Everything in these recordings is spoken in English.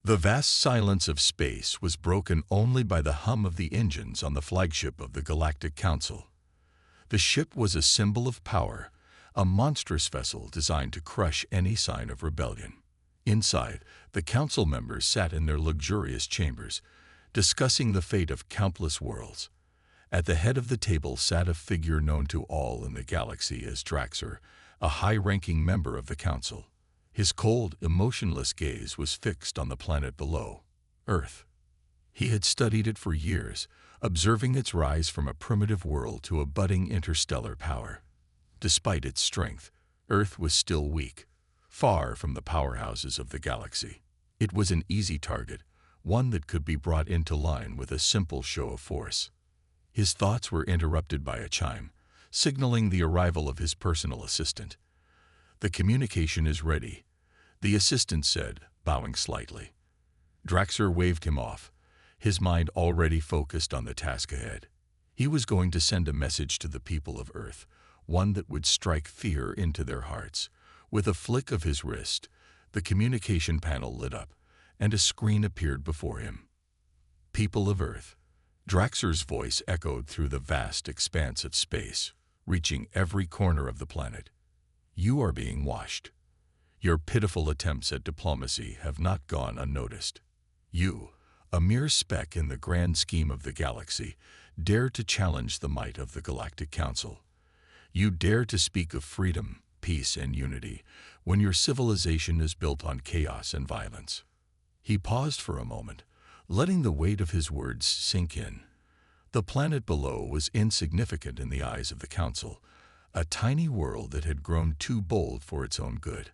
The vast silence of space was broken only by the hum of the engines on the flagship of the Galactic Council. The ship was a symbol of power, a monstrous vessel designed to crush any sign of rebellion. Inside, the council members sat in their luxurious chambers, discussing the fate of countless worlds. At the head of the table sat a figure known to all in the galaxy as Draxer, a high-ranking member of the council. His cold, emotionless gaze was fixed on the planet below, Earth. He had studied it for years, observing its rise from a primitive world to a budding interstellar power. Despite its strength, Earth was still weak, far from the powerhouses of the galaxy. It was an easy target, one that could be brought into line with a simple show of force. His thoughts were interrupted by a chime, signaling the arrival of his personal assistant. "The communication is ready," the assistant said, bowing slightly. Draxer waved him off, his mind already focused on the task ahead. He was going to send a message to the people of Earth, one that would strike fear into their hearts. With a flick of his wrist, the communication panel lit up, and a screen appeared before him. "People of Earth." Draxer's voice echoed through the vast expanse of space, reaching every corner of the planet. "You are being watched. Your pitiful attempts at diplomacy have not gone unnoticed. You, a mere speck in the grand scheme of the galaxy, dare to challenge the might of the Galactic Council. You dare to speak of freedom, peace, and unity when your civilization is built on chaos and violence." He paused for a moment, letting the weight of his words sink in. The planet below was insignificant in the eyes of the Council, a tiny world that had grown too bold for its own good.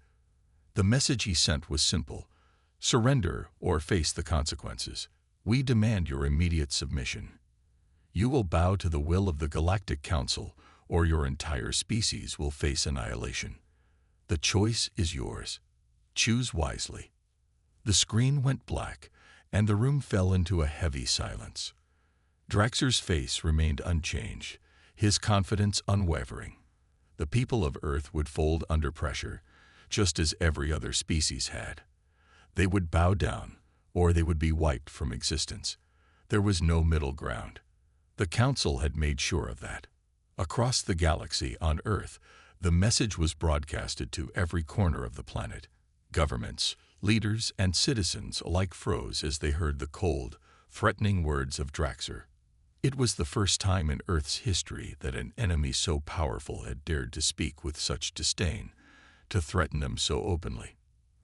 The message he sent was simple: surrender or face the consequences. We demand your immediate submission. You will bow to the will of the Galactic Council, or your entire species will face annihilation. The choice is yours. Choose wisely. The screen went black, and the room fell into a heavy silence. Draxer's face remained unchanged, his confidence unwavering. The people of Earth would fold under pressure, just as every other species had. They would bow down, or they would be wiped from existence. There was no middle ground. The Council had made sure of that. Across the galaxy, on Earth, the message was broadcasted to every corner of the planet. Governments, leaders, and citizens alike froze as they heard the cold, threatening words of Draxer. It was the first time in Earth's history that an enemy so powerful had dared to speak with such disdain, to threaten them so openly.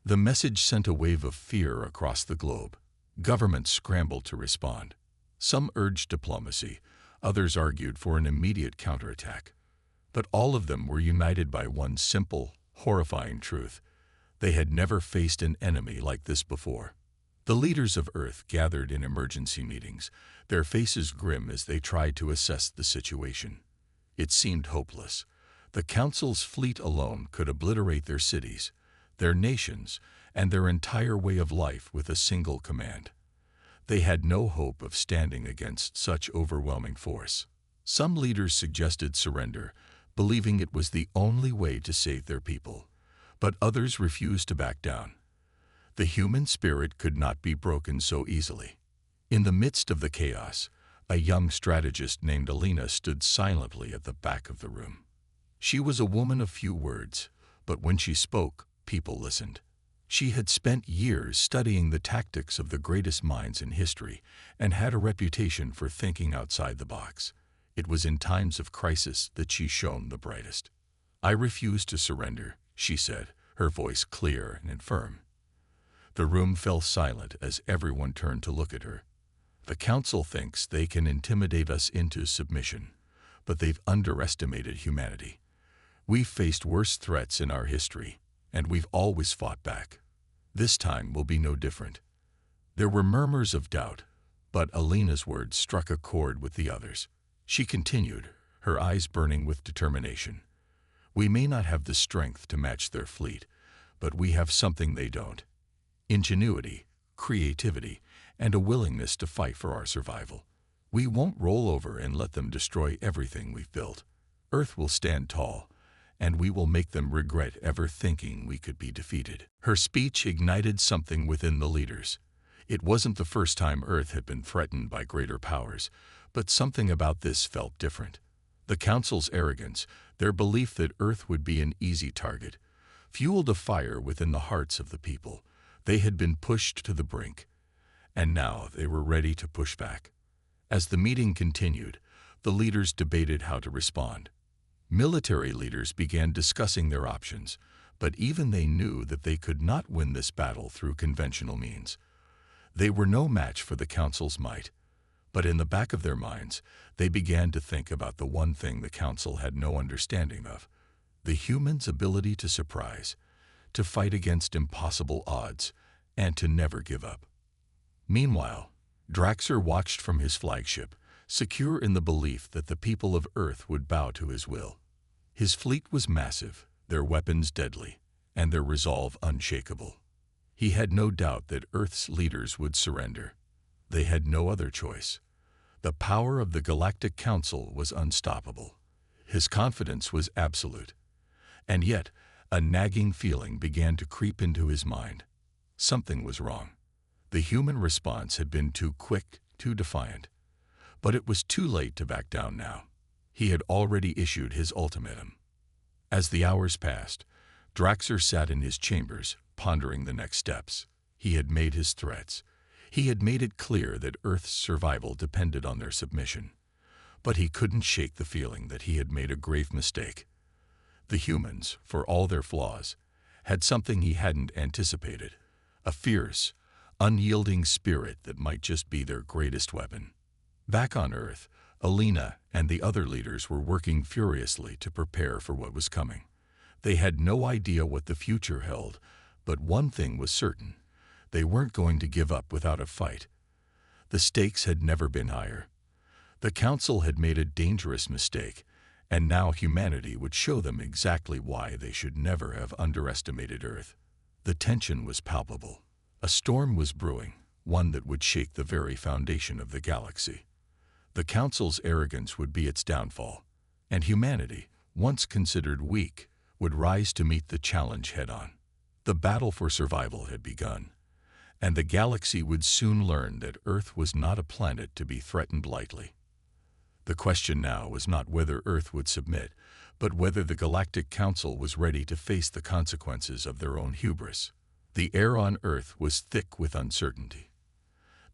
The message sent a wave of fear across the globe. Governments scrambled to respond. Some urged diplomacy, others argued for an immediate counterattack. But all of them were united by one simple, horrifying truth: they had never faced an enemy like this before. The leaders of Earth gathered in emergency meetings, their faces grim as they tried to assess the situation. It seemed hopeless. The Council's fleet alone could obliterate their cities, their nations, and their entire way of life with a single command. They had no hope of standing against such overwhelming force. Some leaders suggested surrender, believing it was the only way to save their people, but others refused to back down. The human spirit could not be broken so easily. In the midst of the chaos, a young strategist named Alina stood silently at the back of the room. She was a woman of few words, but when she spoke, people listened. She had spent years studying the tactics of the greatest minds in history and had a reputation for thinking outside the box. It was in times of crisis that she shone the brightest. "I refuse to surrender," she said, her voice clear and firm. The room fell silent as everyone turned to look at her. "The Council thinks they can intimidate us into submission, but they've underestimated humanity. We've faced worse threats in our history, and we've always fought back. This time will be no different." There were murmurs of doubt, but Alina's words struck a chord with the others. She continued, her eyes burning with determination. "We may not have the strength to match their fleet, but we have something they don't: ingenuity, creativity, and a willingness to fight for our survival. We won't roll over and let them destroy everything we've built. Earth will stand tall, and we will make them regret ever thinking we could be defeated." Her speech ignited something within the leaders. It wasn't the first time Earth had been threatened by greater powers, but something about this felt different. The Council's arrogance, their belief that Earth would be an easy target, fueled a fire within the hearts of the people. They had been pushed to the brink, and now they were ready to push back. As the meeting continued, the leaders debated how to respond. Military leaders began discussing their options, but even they knew that they could not win this battle through conventional means. They were no match for the Council's might, but in the back of their minds, they began to think about the one thing the Council had no understanding of: the humans' ability to surprise, to fight against impossible odds, and to never give up. Meanwhile, Draxer watched from his flagship, secure in the belief that the people of Earth would bow to his will. His fleet was massive, their weapons deadly, and their resolve unshakable. He had no doubt that Earth's leaders would surrender. They had no other choice. The power of the Galactic Council was unstoppable. His confidence was absolute. And yet, a nagging feeling began to creep into his mind. Something was wrong. The human response had been too quick, too defiant. But it was too late to back down now. He had already issued his ultimatum. As the hours passed, Draxer sat in his chambers, pondering the next steps. He had made his threats. He had made it clear that Earth's survival depended on their submission. But he couldn't shake the feeling that he had made a grave mistake. The humans, for all their flaws, had something he hadn't anticipated: a fierce, unyielding spirit that might just be their greatest weapon. Back on Earth, Alina and the other leaders were working furiously to prepare for what was coming. They had no idea what the future held, but one thing was certain: they weren't going to give up without a fight. The stakes had never been higher. The Council had made a dangerous mistake, and now humanity would show them exactly why they should never have underestimated Earth. The tension was palpable. A storm was brewing, one that would shake the very foundation of the galaxy. The Council's arrogance would be its downfall, and humanity, once considered weak, would rise to meet the challenge head-on. The battle for survival had begun, and the galaxy would soon learn that Earth was not a planet to be threatened lightly. The question now was not whether Earth would submit, but whether the Galactic Council was ready to face the consequences of their own hubris. The air on Earth was thick with uncertainty.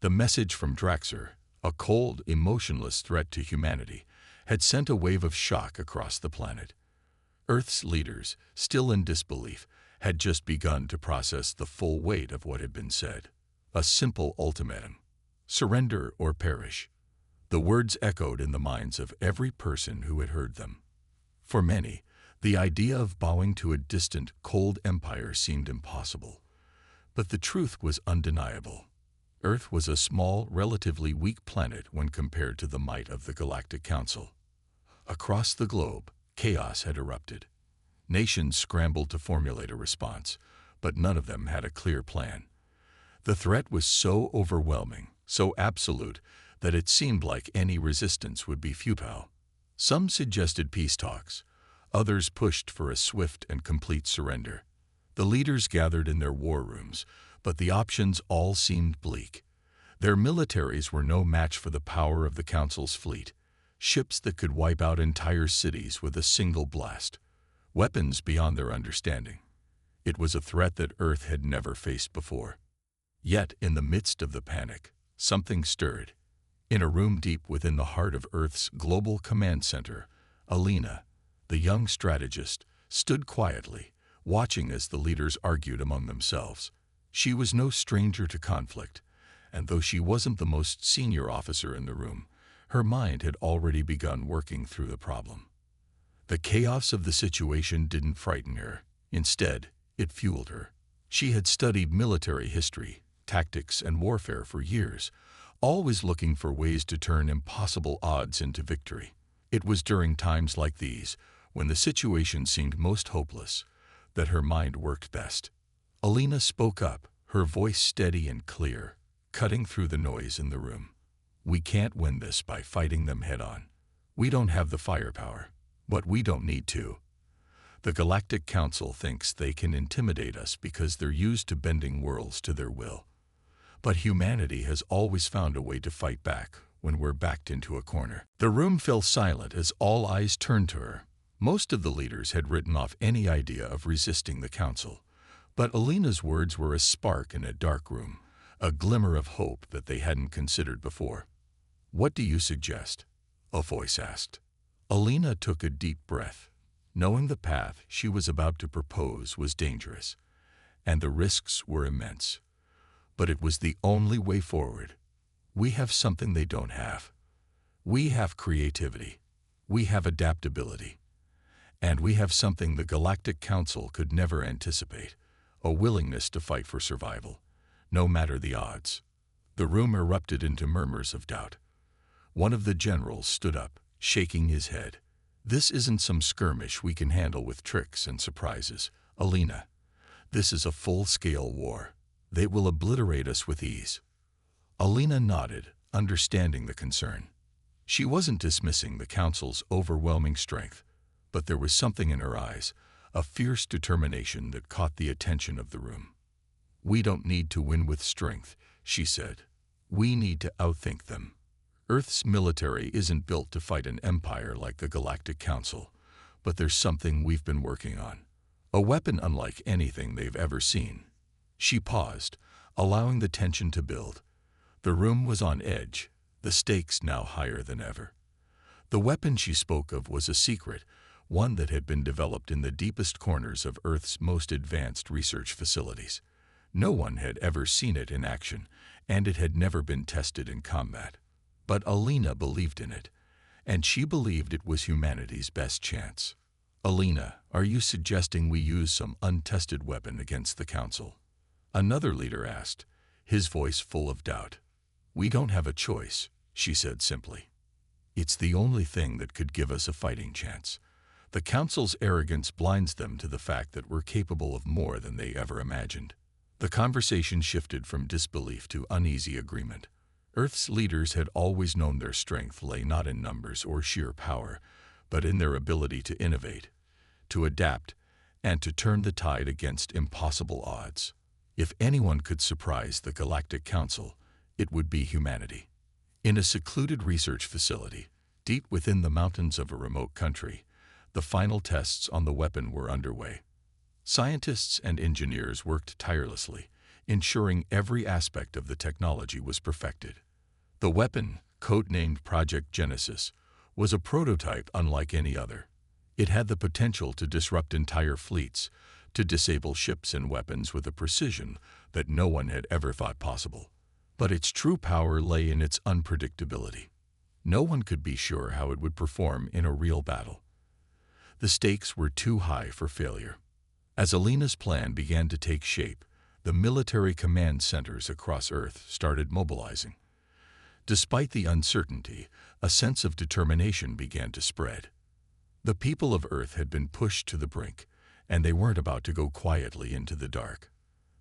The message from Draxer, a cold, emotionless threat to humanity, had sent a wave of shock across the planet. Earth's leaders, still in disbelief, had just begun to process the full weight of what had been said. A simple ultimatum: surrender or perish. The words echoed in the minds of every person who had heard them. For many, the idea of bowing to a distant, cold empire seemed impossible. But the truth was undeniable. Earth was a small, relatively weak planet when compared to the might of the Galactic Council. Across the globe, chaos had erupted. Nations scrambled to formulate a response, but none of them had a clear plan. The threat was so overwhelming, so absolute, that it seemed like any resistance would be futile. Some suggested peace talks. Others pushed for a swift and complete surrender. The leaders gathered in their war rooms, but the options all seemed bleak. Their militaries were no match for the power of the Council's fleet, ships that could wipe out entire cities with a single blast, weapons beyond their understanding. It was a threat that Earth had never faced before. Yet, in the midst of the panic, something stirred. In a room deep within the heart of Earth's global command center, Alina, the young strategist, stood quietly, watching as the leaders argued among themselves. She was no stranger to conflict, and though she wasn't the most senior officer in the room, her mind had already begun working through the problem. The chaos of the situation didn't frighten her. Instead, it fueled her. She had studied military history, tactics, and warfare for years, always looking for ways to turn impossible odds into victory. It was during times like these, when the situation seemed most hopeless, that her mind worked best. Alina spoke up, her voice steady and clear, cutting through the noise in the room. "We can't win this by fighting them head-on. We don't have the firepower, but we don't need to. The Galactic Council thinks they can intimidate us because they're used to bending worlds to their will. But humanity has always found a way to fight back when we're backed into a corner. The room fell silent as all eyes turned to her. Most of the leaders had written off any idea of resisting the council, but Alina's words were a spark in a dark room, a glimmer of hope that they hadn't considered before. "What do you suggest?" a voice asked. Alina took a deep breath, knowing the path she was about to propose was dangerous, and the risks were immense. But it was the only way forward. We have something they don't have. We have creativity. We have adaptability. And we have something the Galactic Council could never anticipate, a willingness to fight for survival, no matter the odds. The room erupted into murmurs of doubt. One of the generals stood up, shaking his head. "This isn't some skirmish we can handle with tricks and surprises, Alina. This is a full-scale war. They will obliterate us with ease." Alina nodded, understanding the concern. She wasn't dismissing the Council's overwhelming strength, but there was something in her eyes, a fierce determination that caught the attention of the room. "We don't need to win with strength," she said. "We need to outthink them. Earth's military isn't built to fight an empire like the Galactic Council, but there's something we've been working on. A weapon unlike anything they've ever seen." She paused, allowing the tension to build. The room was on edge, the stakes now higher than ever. The weapon she spoke of was a secret, one that had been developed in the deepest corners of Earth's most advanced research facilities. No one had ever seen it in action, and it had never been tested in combat. But Alina believed in it, and she believed it was humanity's best chance. "Alina, are you suggesting we use some untested weapon against the Council?" Another leader asked, his voice full of doubt. "We don't have a choice," she said simply. "It's the only thing that could give us a fighting chance. The Council's arrogance blinds them to the fact that we're capable of more than they ever imagined." The conversation shifted from disbelief to uneasy agreement. Earth's leaders had always known their strength lay not in numbers or sheer power, but in their ability to innovate, to adapt, and to turn the tide against impossible odds. If anyone could surprise the Galactic Council, it would be humanity. In a secluded research facility, deep within the mountains of a remote country, the final tests on the weapon were underway. Scientists and engineers worked tirelessly, ensuring every aspect of the technology was perfected. The weapon, codenamed Project Genesis, was a prototype unlike any other. It had the potential to disrupt entire fleets, to disable ships and weapons with a precision that no one had ever thought possible. But its true power lay in its unpredictability. No one could be sure how it would perform in a real battle. The stakes were too high for failure. As Alina's plan began to take shape, the military command centers across Earth started mobilizing. Despite the uncertainty, a sense of determination began to spread. The people of Earth had been pushed to the brink, and they weren't about to go quietly into the dark.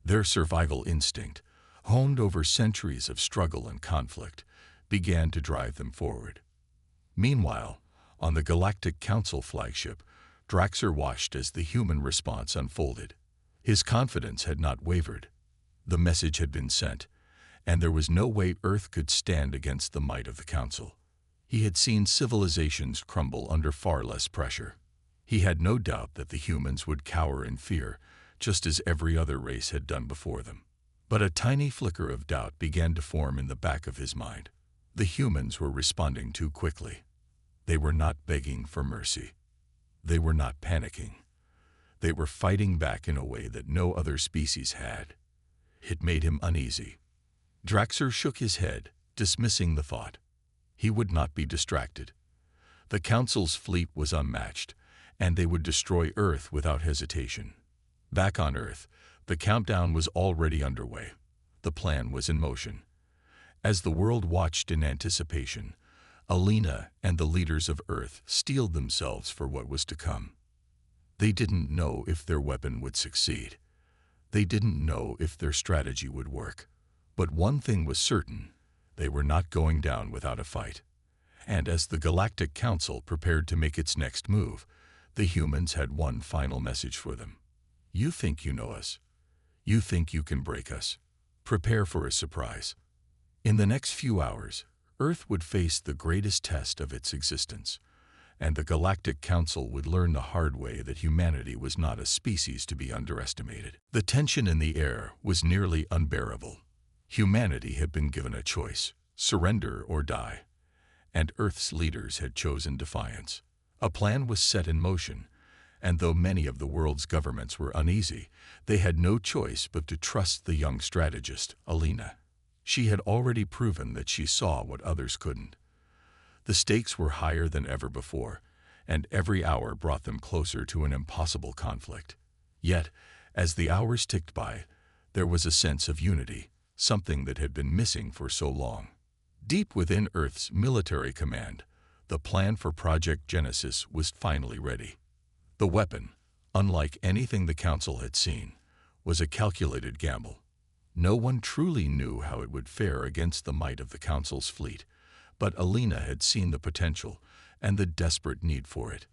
Their survival instinct, honed over centuries of struggle and conflict, began to drive them forward. Meanwhile, on the Galactic Council flagship, Draxer watched as the human response unfolded. His confidence had not wavered. The message had been sent, and there was no way Earth could stand against the might of the Council. He had seen civilizations crumble under far less pressure. He had no doubt that the humans would cower in fear, just as every other race had done before them. But a tiny flicker of doubt began to form in the back of his mind. The humans were responding too quickly. They were not begging for mercy. They were not panicking. They were fighting back in a way that no other species had. It made him uneasy. Draxer shook his head, dismissing the thought. He would not be distracted. The Council's fleet was unmatched, and they would destroy Earth without hesitation. Back on Earth, the countdown was already underway. The plan was in motion. As the world watched in anticipation, Alina and the leaders of Earth steeled themselves for what was to come. They didn't know if their weapon would succeed. They didn't know if their strategy would work. But one thing was certain: they were not going down without a fight. And as the Galactic Council prepared to make its next move, the humans had one final message for them. "You think you know us. You think you can break us. Prepare for a surprise. In the next few hours, Earth would face the greatest test of its existence, and the Galactic Council would learn the hard way that humanity was not a species to be underestimated. The tension in the air was nearly unbearable. Humanity had been given a choice: surrender or die, and Earth's leaders had chosen defiance. A plan was set in motion, and though many of the world's governments were uneasy, they had no choice but to trust the young strategist, Alina. She had already proven that she saw what others couldn't. The stakes were higher than ever before, and every hour brought them closer to an impossible conflict. Yet, as the hours ticked by, there was a sense of unity, something that had been missing for so long. Deep within Earth's military command, the plan for Project Genesis was finally ready. The weapon, unlike anything the Council had seen, was a calculated gamble. No one truly knew how it would fare against the might of the Council's fleet, but Alina had seen the potential and the desperate need for it.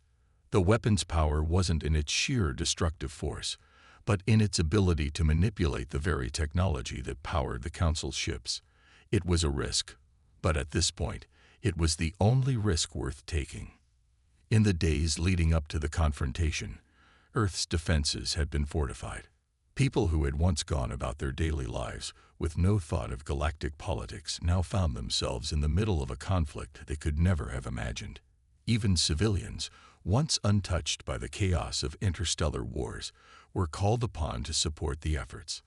The weapon's power wasn't in its sheer destructive force, but in its ability to manipulate the very technology that powered the Council's ships. It was a risk, but at this point, it was the only risk worth taking. In the days leading up to the confrontation, Earth's defenses had been fortified. People who had once gone about their daily lives with no thought of galactic politics now found themselves in the middle of a conflict they could never have imagined. Even civilians, once untouched by the chaos of interstellar wars, were called upon to support the efforts.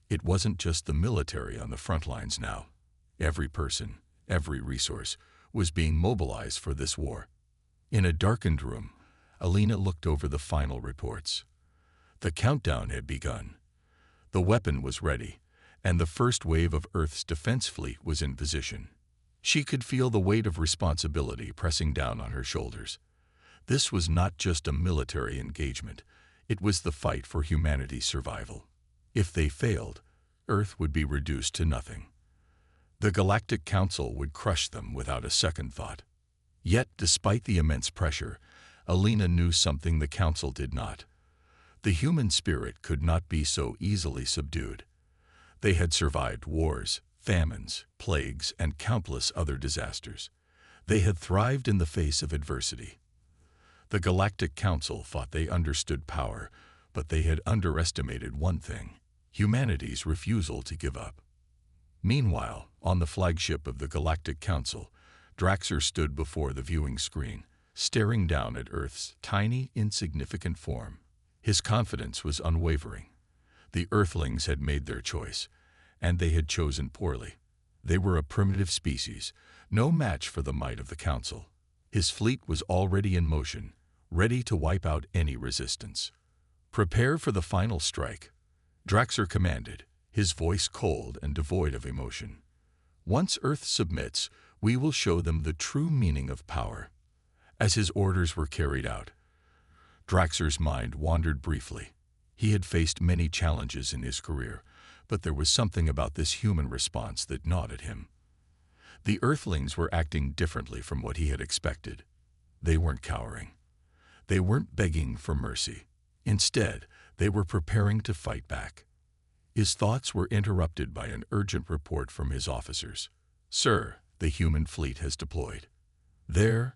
It wasn't just the military on the front lines now. Every person, every resource, was being mobilized for this war. In a darkened room, Alina looked over the final reports. The countdown had begun. The weapon was ready, and the first wave of Earth's defense fleet was in position. She could feel the weight of responsibility pressing down on her shoulders. This was not just a military engagement, it was the fight for humanity's survival. If they failed, Earth would be reduced to nothing. The Galactic Council would crush them without a second thought. Yet, despite the immense pressure, Alina knew something the Council did not. The human spirit could not be so easily subdued. They had survived wars, famines, plagues, and countless other disasters. They had thrived in the face of adversity. The Galactic Council thought they understood power, but they had underestimated one thing: humanity's refusal to give up. Meanwhile, on the flagship of the Galactic Council, Draxer stood before the viewing screen, staring down at Earth's tiny, insignificant form. His confidence was unwavering. The Earthlings had made their choice, and they had chosen poorly. They were a primitive species, no match for the might of the Council. His fleet was already in motion, ready to wipe out any resistance. "Prepare for the final strike," Draxer commanded, his voice cold and devoid of emotion. "Once Earth submits, we will show them the true meaning of power." As his orders were carried out, Draxer's mind wandered briefly. He had faced many challenges in his career, but there was something about this human response that gnawed at him. The Earthlings were acting differently from what he had expected. They weren't cowering. They weren't begging for mercy. Instead, they were preparing to fight back. His thoughts were interrupted by an urgent report from his officers. "Sir, the human fleet has deployed. They're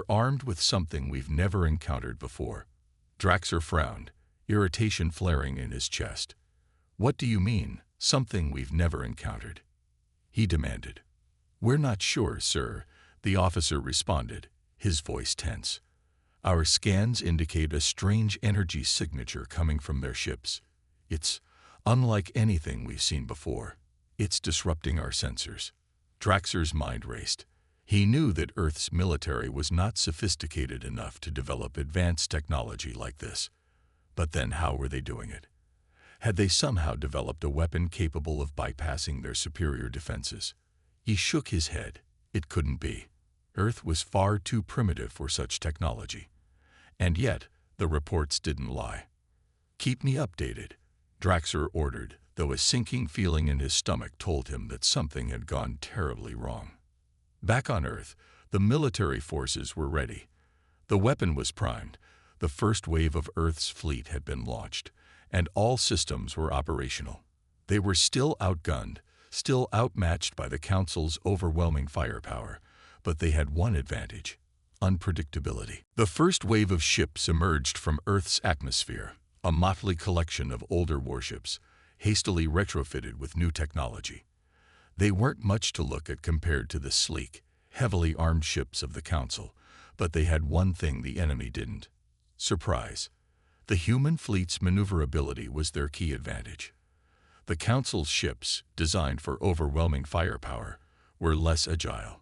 armed with something we've never encountered before." Draxer frowned, irritation flaring in his chest. "What do you mean, something we've never encountered?" he demanded. "We're not sure, sir," the officer responded, his voice tense. "Our scans indicate a strange energy signature coming from their ships. It's unlike anything we've seen before. It's disrupting our sensors." Draxer's mind raced. He knew that Earth's military was not sophisticated enough to develop advanced technology like this. But then how were they doing it? Had they somehow developed a weapon capable of bypassing their superior defenses? He shook his head. It couldn't be. Earth was far too primitive for such technology. And yet, the reports didn't lie. "Keep me updated," Draxer ordered, though a sinking feeling in his stomach told him that something had gone terribly wrong. Back on Earth, the military forces were ready. The weapon was primed, the first wave of Earth's fleet had been launched, and all systems were operational. They were still outgunned, still outmatched by the Council's overwhelming firepower, but they had one advantage: unpredictability. The first wave of ships emerged from Earth's atmosphere, a motley collection of older warships, hastily retrofitted with new technology. They weren't much to look at compared to the sleek, heavily armed ships of the Council, but they had one thing the enemy didn't: surprise. The human fleet's maneuverability was their key advantage. The Council's ships, designed for overwhelming firepower, were less agile.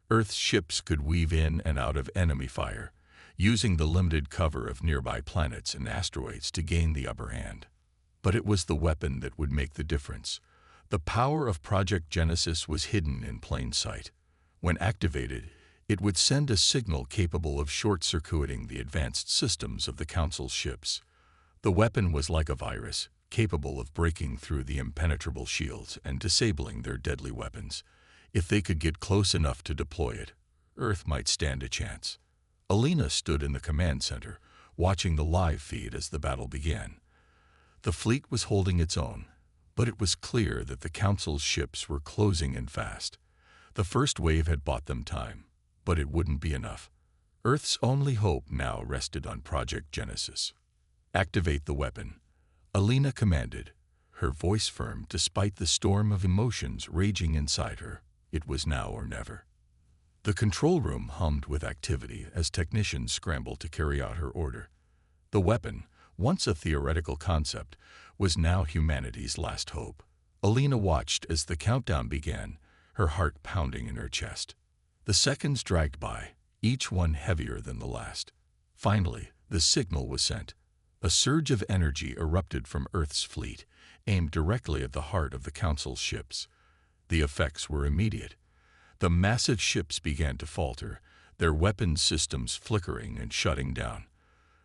Earth's ships could weave in and out of enemy fire, using the limited cover of nearby planets and asteroids to gain the upper hand. But it was the weapon that would make the difference. The power of Project Genesis was hidden in plain sight. When activated, it would send a signal capable of short-circuiting the advanced systems of the Council's ships. The weapon was like a virus, capable of breaking through the impenetrable shields and disabling their deadly weapons. If they could get close enough to deploy it, Earth might stand a chance. Alina stood in the command center, watching the live feed as the battle began. The fleet was holding its own, but it was clear that the Council's ships were closing in fast. The first wave had bought them time, but it wouldn't be enough. Earth's only hope now rested on Project Genesis. "Activate the weapon," Alina commanded, her voice firm despite the storm of emotions raging inside her. It was now or never. The control room hummed with activity as technicians scrambled to carry out her order. The weapon, once a theoretical concept, was now humanity's last hope. Alina watched as the countdown began, her heart pounding in her chest. The seconds dragged by, each one heavier than the last. Finally, the signal was sent. A surge of energy erupted from Earth's fleet, aimed directly at the heart of the Council's ships. The effects were immediate. The massive ships began to falter, their weapons systems flickering and shutting down.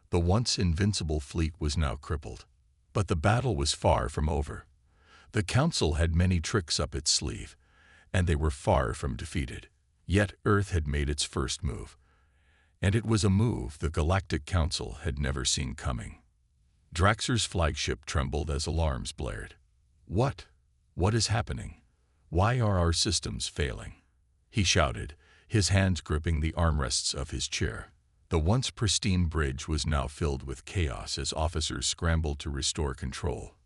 The once invincible fleet was now crippled. But the battle was far from over. The Council had many tricks up its sleeve, and they were far from defeated. Yet Earth had made its first move, and it was a move the Galactic Council had never seen coming. Draxer's flagship trembled as alarms blared. What is happening? Why are our systems failing?" he shouted, his hands gripping the armrests of his chair. The once pristine bridge was now filled with chaos as officers scrambled to restore control.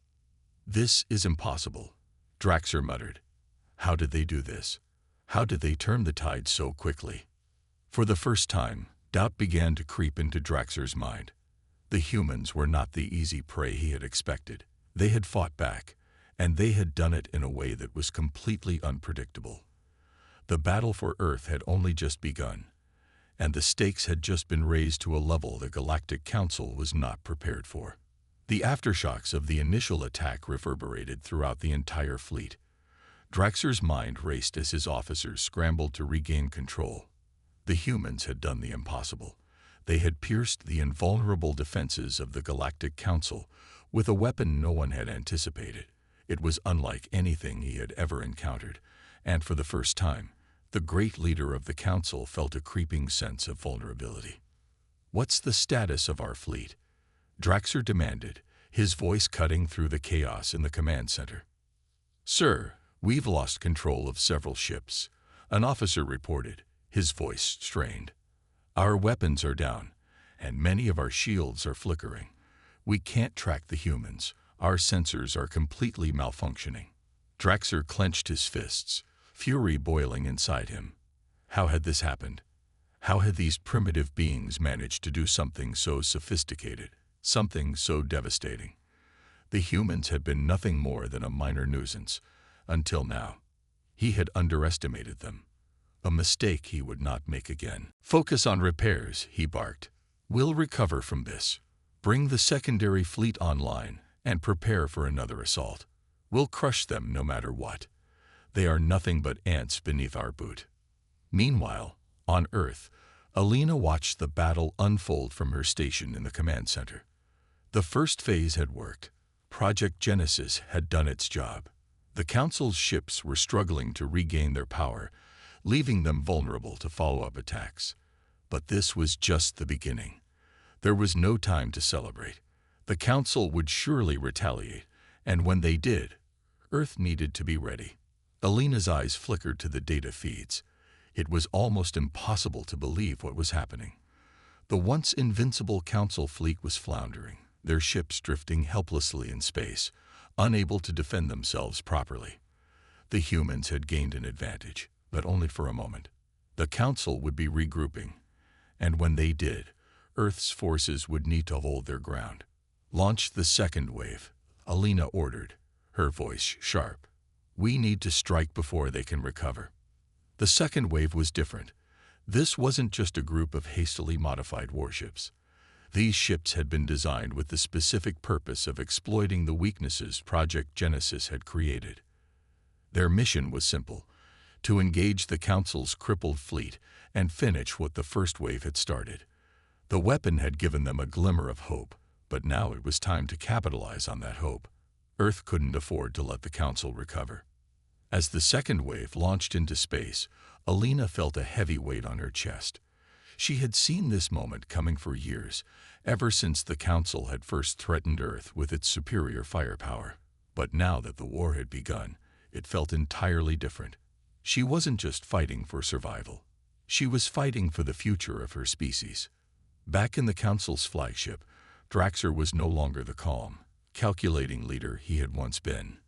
"This is impossible," Draxer muttered. "How did they do this? How did they turn the tide so quickly?" For the first time, doubt began to creep into Draxer's mind. The humans were not the easy prey he had expected. They had fought back, and they had done it in a way that was completely unpredictable. The battle for Earth had only just begun, and the stakes had just been raised to a level the Galactic Council was not prepared for. The aftershocks of the initial attack reverberated throughout the entire fleet. Draxer's mind raced as his officers scrambled to regain control. The humans had done the impossible. They had pierced the invulnerable defenses of the Galactic Council with a weapon no one had anticipated. It was unlike anything he had ever encountered, and for the first time, the great leader of the Council felt a creeping sense of vulnerability. "What's the status of our fleet?" Draxer demanded, his voice cutting through the chaos in the command center. "Sir, we've lost control of several ships," an officer reported, his voice strained. "Our weapons are down, and many of our shields are flickering. We can't track the humans. Our sensors are completely malfunctioning." Draxer clenched his fists, fury boiling inside him. How had this happened? How had these primitive beings managed to do something so sophisticated, something so devastating? The humans had been nothing more than a minor nuisance, until now. He had underestimated them. A mistake he would not make again. "Focus on repairs," he barked. "We'll recover from this. Bring the secondary fleet online and prepare for another assault. We'll crush them no matter what. They are nothing but ants beneath our boot." Meanwhile, on Earth, Alina watched the battle unfold from her station in the command center. The first phase had worked. Project Genesis had done its job. The Council's ships were struggling to regain their power, leaving them vulnerable to follow-up attacks. But this was just the beginning. There was no time to celebrate. The Council would surely retaliate, and when they did, Earth needed to be ready. Alina's eyes flickered to the data feeds. It was almost impossible to believe what was happening. The once invincible Council fleet was floundering, their ships drifting helplessly in space, unable to defend themselves properly. The humans had gained an advantage, but only for a moment. The Council would be regrouping, and when they did, Earth's forces would need to hold their ground. "Launch the second wave," Alina ordered, her voice sharp. "We need to strike before they can recover." The second wave was different. This wasn't just a group of hastily modified warships. These ships had been designed with the specific purpose of exploiting the weaknesses Project Genesis had created. Their mission was simple: to engage the Council's crippled fleet and finish what the first wave had started. The weapon had given them a glimmer of hope, but now it was time to capitalize on that hope. Earth couldn't afford to let the Council recover. As the second wave launched into space, Alina felt a heavy weight on her chest. She had seen this moment coming for years, ever since the Council had first threatened Earth with its superior firepower. But now that the war had begun, it felt entirely different. She wasn't just fighting for survival. She was fighting for the future of her species. Back in the Council's flagship, Draxer was no longer the calm, calculating leader he had once been.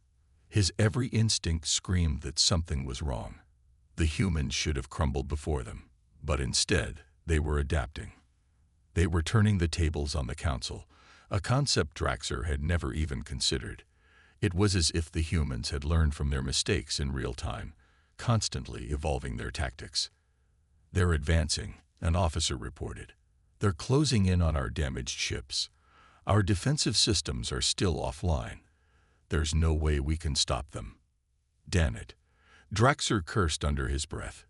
His every instinct screamed that something was wrong. The humans should have crumbled before them, but instead, they were adapting. They were turning the tables on the Council, a concept Draxer had never even considered. It was as if the humans had learned from their mistakes in real time, constantly evolving their tactics. "They're advancing," an officer reported. "They're closing in on our damaged ships. Our defensive systems are still offline. There's no way we can stop them." "Damn it," Draxer cursed under his breath.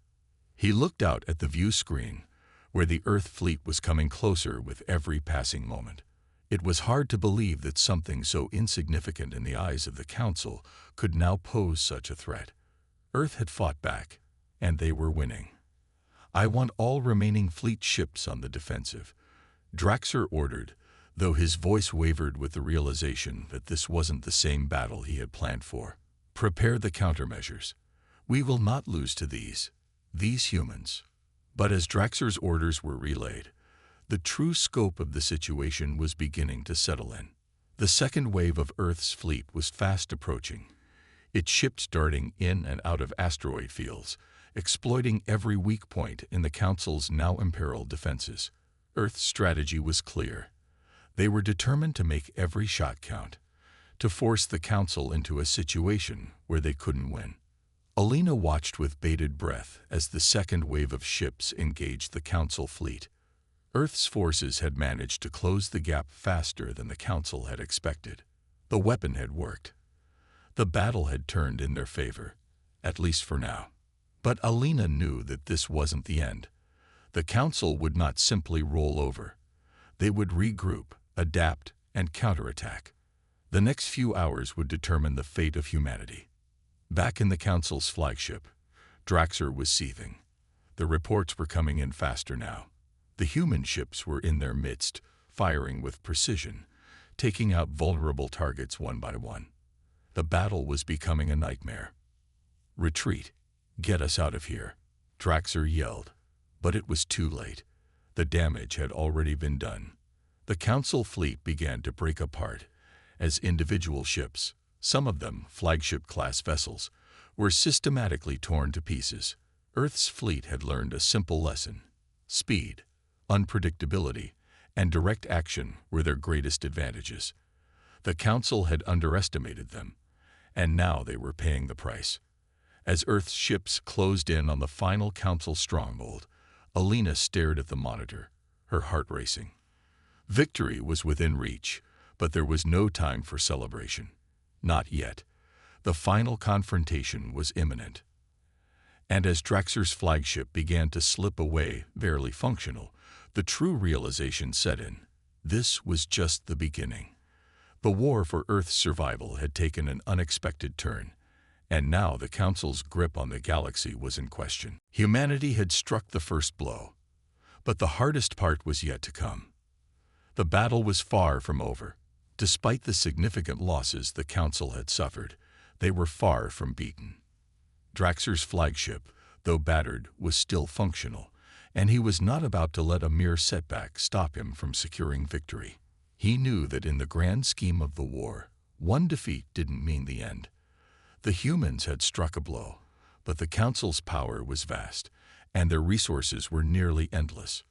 He looked out at the view screen, where the Earth fleet was coming closer with every passing moment. It was hard to believe that something so insignificant in the eyes of the Council could now pose such a threat. Earth had fought back, and they were winning. "I want all remaining fleet ships on the defensive," Draxer ordered, though his voice wavered with the realization that this wasn't the same battle he had planned for. "Prepare the countermeasures. We will not lose to these humans." But as Draxer's orders were relayed, the true scope of the situation was beginning to settle in. The second wave of Earth's fleet was fast approaching, its ships darting in and out of asteroid fields, exploiting every weak point in the Council's now imperiled defenses. Earth's strategy was clear. They were determined to make every shot count, to force the Council into a situation where they couldn't win. Alina watched with bated breath as the second wave of ships engaged the Council fleet. Earth's forces had managed to close the gap faster than the Council had expected. The weapon had worked. The battle had turned in their favor, at least for now. But Alina knew that this wasn't the end. The Council would not simply roll over. They would regroup, adapt, and counterattack. The next few hours would determine the fate of humanity. Back in the Council's flagship, Draxer was seething. The reports were coming in faster now. The human ships were in their midst, firing with precision, taking out vulnerable targets one by one. The battle was becoming a nightmare. "Retreat. Get us out of here," Draxer yelled. But it was too late. The damage had already been done. The Council fleet began to break apart as individual ships, some of them flagship-class vessels, were systematically torn to pieces. Earth's fleet had learned a simple lesson: speed, unpredictability, and direct action were their greatest advantages. The Council had underestimated them, and now they were paying the price. As Earth's ships closed in on the final Council stronghold, Alina stared at the monitor, her heart racing. Victory was within reach, but there was no time for celebration. Not yet. The final confrontation was imminent. And as Draxer's flagship began to slip away, barely functional, the true realization set in. This was just the beginning. The war for Earth's survival had taken an unexpected turn, and now the Council's grip on the galaxy was in question. Humanity had struck the first blow, but the hardest part was yet to come. The battle was far from over. Despite the significant losses the Council had suffered, They were far from beaten. Draxer's flagship, though battered, was still functional, and he was not about to let a mere setback stop him from securing victory. He knew that in the grand scheme of the war, one defeat didn't mean the end. The humans had struck a blow, but the Council's power was vast, and their resources were nearly endless.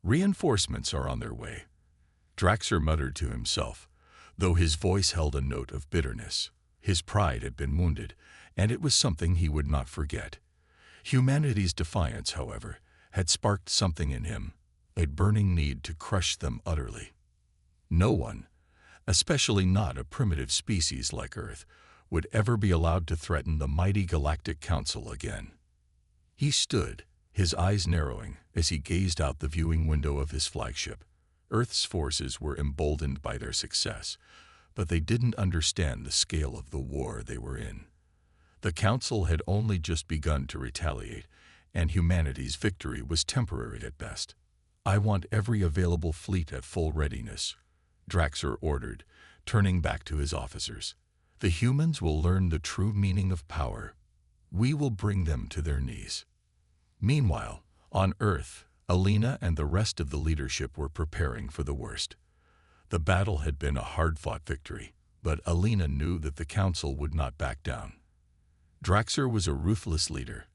Reinforcements are on their way, Draxer muttered to himself, though his voice held a note of bitterness. His pride had been wounded, and it was something he would not forget. Humanity's defiance, however, had sparked something in him, a burning need to crush them utterly. No one, especially not a primitive species like Earth, would ever be allowed to threaten the mighty Galactic Council again. He stood, his eyes narrowing, as he gazed out the viewing window of his flagship. Earth's forces were emboldened by their success, but they didn't understand the scale of the war they were in. The Council had only just begun to retaliate, and humanity's victory was temporary at best. "I want every available fleet at full readiness," Draxer ordered, turning back to his officers. "The humans will learn the true meaning of power. We will bring them to their knees." Meanwhile, on Earth, Alina and the rest of the leadership were preparing for the worst. The battle had been a hard-fought victory, but Alina knew that the Council would not back down. Draxer was a ruthless leader,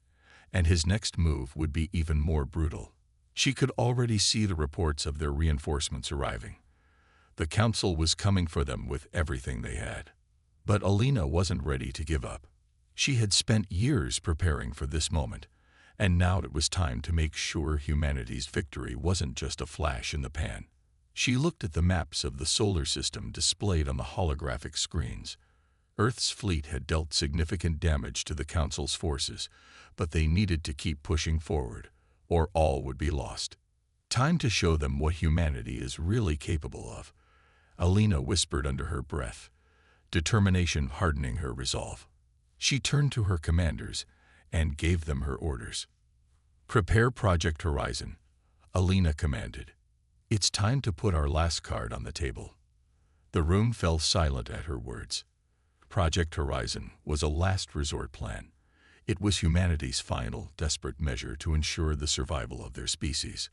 and his next move would be even more brutal. She could already see the reports of their reinforcements arriving. The Council was coming for them with everything they had. But Alina wasn't ready to give up. She had spent years preparing for this moment, and now it was time to make sure humanity's victory wasn't just a flash in the pan. She looked at the maps of the solar system displayed on the holographic screens. Earth's fleet had dealt significant damage to the Council's forces, but they needed to keep pushing forward, or all would be lost. Time to show them what humanity is really capable of, Alina whispered under her breath, determination hardening her resolve. She turned to her commanders and gave them her orders. "Prepare Project Horizon," Alina commanded. "It's time to put our last card on the table." The room fell silent at her words. Project Horizon was a last resort plan. It was humanity's final, desperate measure to ensure the survival of their species.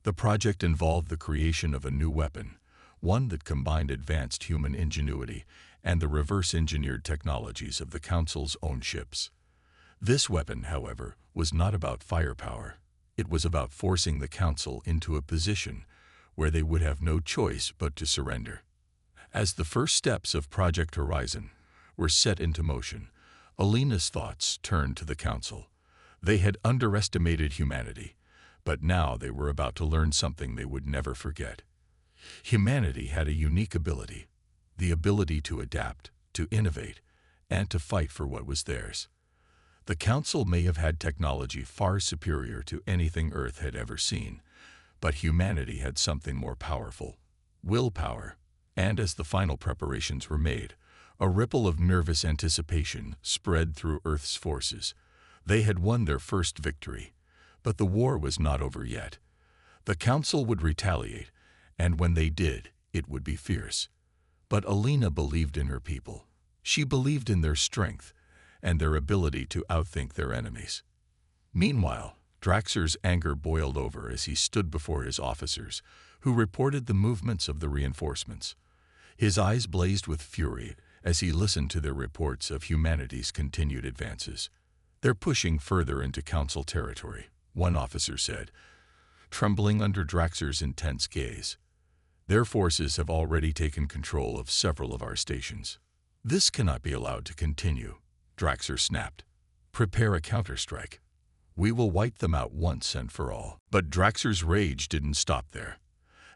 The project involved the creation of a new weapon, one that combined advanced human ingenuity and the reverse-engineered technologies of the Council's own ships. This weapon, however, was not about firepower. It was about forcing the Council into a position where they would have no choice but to surrender. As the first steps of Project Horizon were set into motion, Alina's thoughts turned to the Council. They had underestimated humanity, but now they were about to learn something they would never forget. Humanity had a unique ability, the ability to adapt, to innovate, and to fight for what was theirs. The Council may have had technology far superior to anything Earth had ever seen, but humanity had something more powerful, willpower. And as the final preparations were made, a ripple of nervous anticipation spread through Earth's forces. They had won their first victory, but the war was not over yet. The Council would retaliate, and when they did, it would be fierce. But Alina believed in her people. She believed in their strength and their ability to outthink their enemies. Meanwhile, Draxer's anger boiled over as he stood before his officers, who reported the movements of the reinforcements. His eyes blazed with fury as he listened to their reports of humanity's continued advances. "They're pushing further into Council territory," one officer said, trembling under Draxer's intense gaze. "Their forces have already taken control of several of our stations." "This cannot be allowed to continue," Draxer snapped. "Prepare a counterstrike. We will wipe them out once and for all." But Draxer's rage didn't stop there.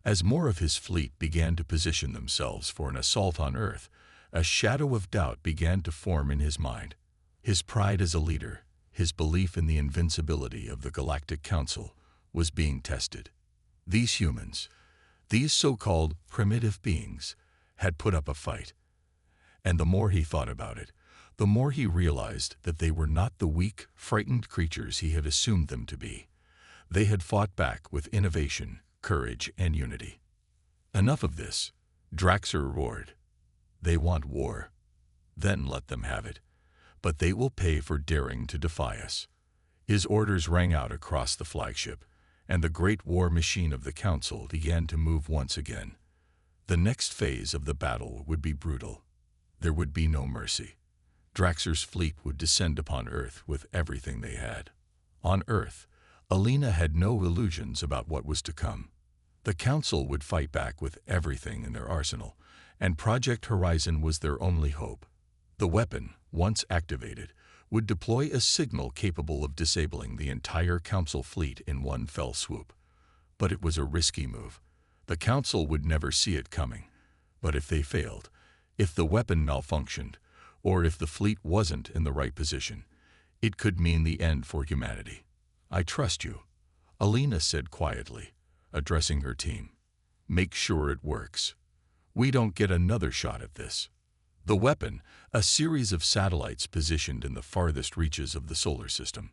As more of his fleet began to position themselves for an assault on Earth, a shadow of doubt began to form in his mind. His pride as a leader, his belief in the invincibility of the Galactic Council, was being tested. These humans, these so-called primitive beings, had put up a fight. And the more he thought about it, the more he realized that they were not the weak, frightened creatures he had assumed them to be. They had fought back with innovation, courage, and unity. "Enough of this," Draxer roared. "They want war. Then let them have it. but they will pay for daring to defy us." His orders rang out across the flagship, and the great war machine of the Council began to move once again. The next phase of the battle would be brutal. There would be no mercy. Draxur's fleet would descend upon Earth with everything they had. On Earth, Alina had no illusions about what was to come. The Council would fight back with everything in their arsenal, and Project Horizon was their only hope. The weapon, once activated, would deploy a signal capable of disabling the entire Council fleet in one fell swoop. But it was a risky move. The Council would never see it coming. But if they failed, if the weapon malfunctioned, or if the fleet wasn't in the right position, it could mean the end for humanity. "I trust you," Alina said quietly, addressing her team. "Make sure it works. We don't get another shot at this." The weapon, a series of satellites positioned in the farthest reaches of the solar system,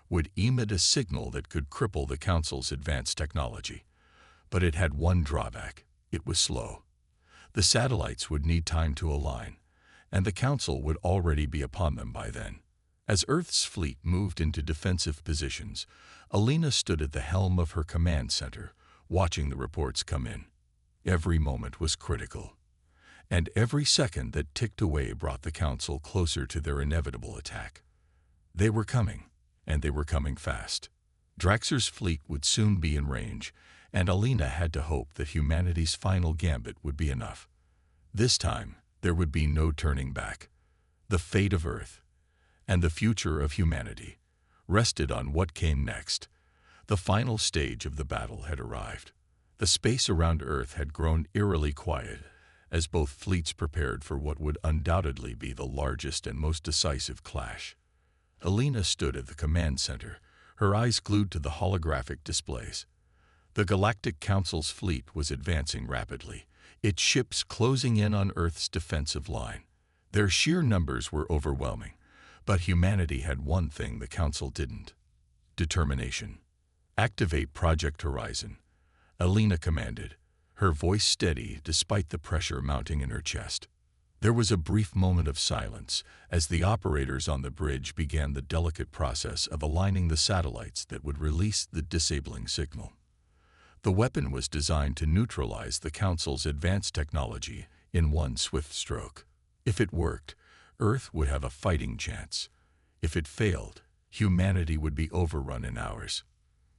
would emit a signal that could cripple the Council's advanced technology. But it had one drawback: it was slow. The satellites would need time to align, and the Council would already be upon them by then. As Earth's fleet moved into defensive positions, Alina stood at the helm of her command center, watching the reports come in. Every moment was critical, and every second that ticked away brought the Council closer to their inevitable attack. They were coming, and they were coming fast. Draxur's fleet would soon be in range, and Alina had to hope that humanity's final gambit would be enough. This time, there would be no turning back. The fate of Earth, and the future of humanity, rested on what came next. The final stage of the battle had arrived. The space around Earth had grown eerily quiet, as both fleets prepared for what would undoubtedly be the largest and most decisive clash. Alina stood at the command center, her eyes glued to the holographic displays. The Galactic Council's fleet was advancing rapidly, its ships closing in on Earth's defensive line. Their sheer numbers were overwhelming, but humanity had one thing the Council didn't: determination. "Activate Project Horizon," Alina commanded, her voice steady despite the pressure mounting in her chest. There was a brief moment of silence as the operators on the bridge began the delicate process of aligning the satellites that would release the disabling signal. The weapon was designed to neutralize the Council's advanced technology in one swift stroke. If it worked, Earth would have a fighting chance. If it failed, humanity would be overrun in hours.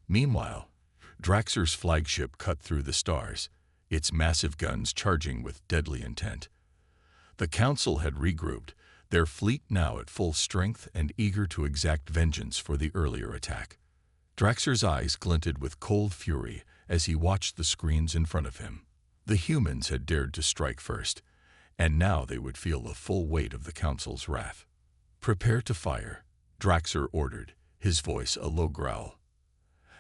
Meanwhile, Draxur's flagship cut through the stars, its massive guns charging with deadly intent. The Council had regrouped, their fleet now at full strength and eager to exact vengeance for the earlier attack. Draxur's eyes glinted with cold fury as he watched the screens in front of him. The humans had dared to strike first, and now they would feel the full weight of the Council's wrath. "Prepare to fire," Draxur ordered, his voice a low growl.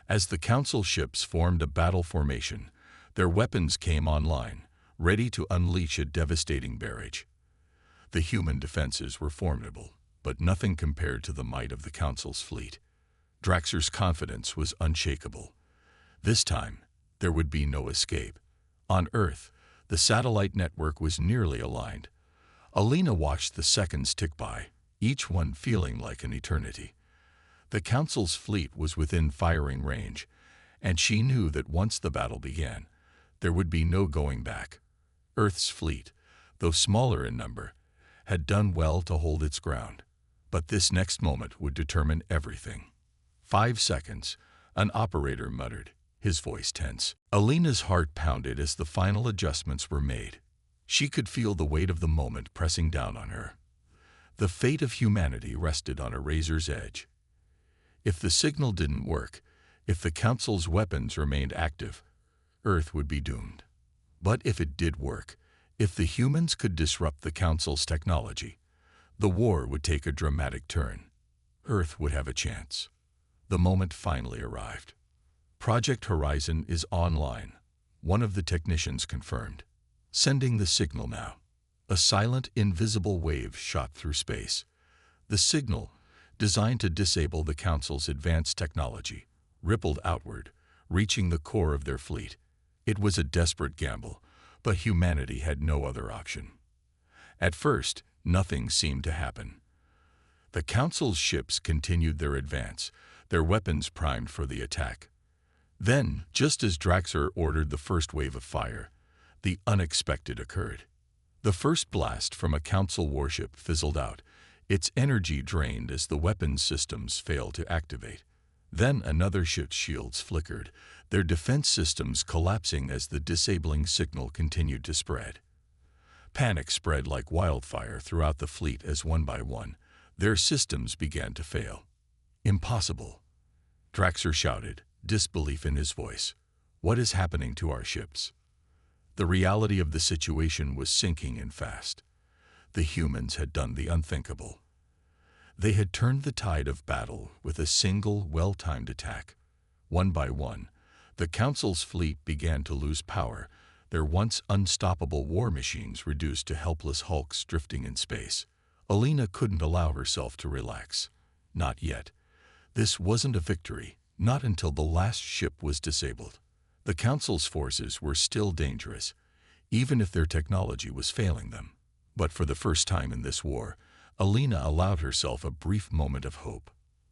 As the Council ships formed a battle formation, their weapons came online, ready to unleash a devastating barrage. The human defenses were formidable, but nothing compared to the might of the Council's fleet. Draxur's confidence was unshakable. This time, there would be no escape. On Earth, the satellite network was nearly aligned. Alina watched the seconds tick by, each one feeling like an eternity. The Council's fleet was within firing range, and she knew that once the battle began, there would be no going back. Earth's fleet, though smaller in number, had done well to hold its ground. But this next moment would determine everything. 5 seconds, an operator muttered, his voice tense. Alina's heart pounded as the final adjustments were made. She could feel the weight of the moment pressing down on her. The fate of humanity rested on a razor's edge. If the signal didn't work, if the Council's weapons remained active, Earth would be doomed. But if it did work, if the humans could disrupt the Council's technology, the war would take a dramatic turn. Earth would have a chance. The moment finally arrived. "Project Horizon is online," one of the technicians confirmed. "Sending the signal now." A silent, invisible wave shot through space. The signal, designed to disable the Council's advanced technology, rippled outward, reaching the core of their fleet. It was a desperate gamble, but humanity had no other option. At first, nothing seemed to happen. The Council's ships continued their advance, their weapons primed for the attack. Then, just as Draxer ordered the first wave of fire, the unexpected occurred. The first blast from a Council warship fizzled out, its energy drained as the weapons systems failed to activate. Then another ship's shields flickered, their defense systems collapsing as the disabling signal continued to spread. Panic spread like wildfire throughout the fleet as one by one, their systems began to fail. Impossible! Draxer shouted, disbelief in his voice. What is happening to our ships? The reality of the situation was sinking in fast. The humans had done the unthinkable. They had turned the tide of battle with a single, well-timed attack. One by one, the Council's fleet began to lose power, their once unstoppable war machines reduced to helpless hulks drifting in space. Alina couldn't allow herself to relax. Not yet. This wasn't a victory, not until the last ship was disabled. The Council's forces were still dangerous, even if their technology was failing them. But for the first time in this war, Alina allowed herself a brief moment of hope.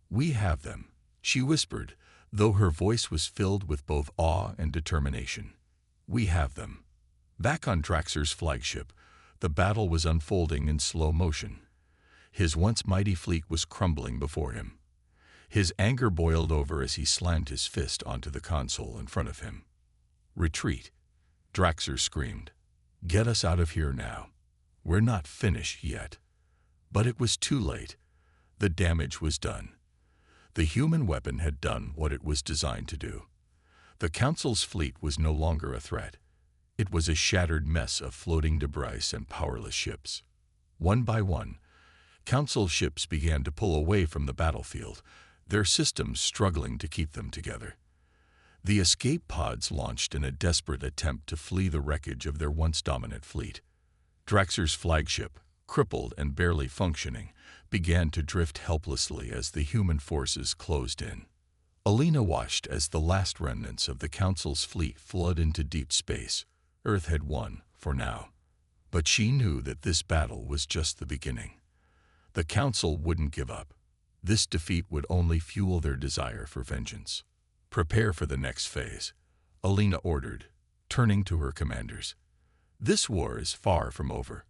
"We have them," she whispered, though her voice was filled with both awe and determination. "We have them." Back on Draxer's flagship, the battle was unfolding in slow motion. His once mighty fleet was crumbling before him. His anger boiled over as he slammed his fist onto the console in front of him. "Retreat!" Draxer screamed. "Get us out of here now. We're not finished yet." But it was too late. The damage was done. The human weapon had done what it was designed to do. The Council's fleet was no longer a threat. It was a shattered mess of floating debris and powerless ships. One by one, Council ships began to pull away from the battlefield, their systems struggling to keep them together. The escape pods launched in a desperate attempt to flee the wreckage of their once dominant fleet. Draxer's flagship, crippled and barely functioning, began to drift helplessly as the human forces closed in. Alina watched as the last remnants of the Council's fleet fled into deep space. Earth had won, for now. But she knew that this battle was just the beginning. The Council wouldn't give up. This defeat would only fuel their desire for vengeance. "Prepare for the next phase," Alina ordered, turning to her commanders. "This war is far from over.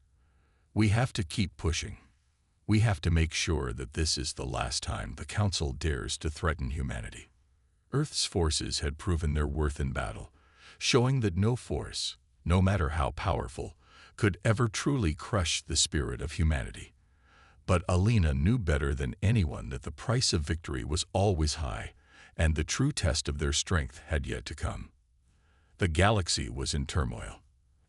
We have to keep pushing. We have to make sure that this is the last time the Council dares to threaten humanity." Earth's forces had proven their worth in battle, showing that no force, no matter how powerful, could ever truly crush the spirit of humanity. But Alina knew better than anyone that the price of victory was always high, and the true test of their strength had yet to come. The galaxy was in turmoil,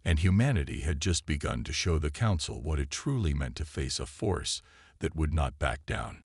and humanity had just begun to show the Council what it truly meant to face a force that would not back down.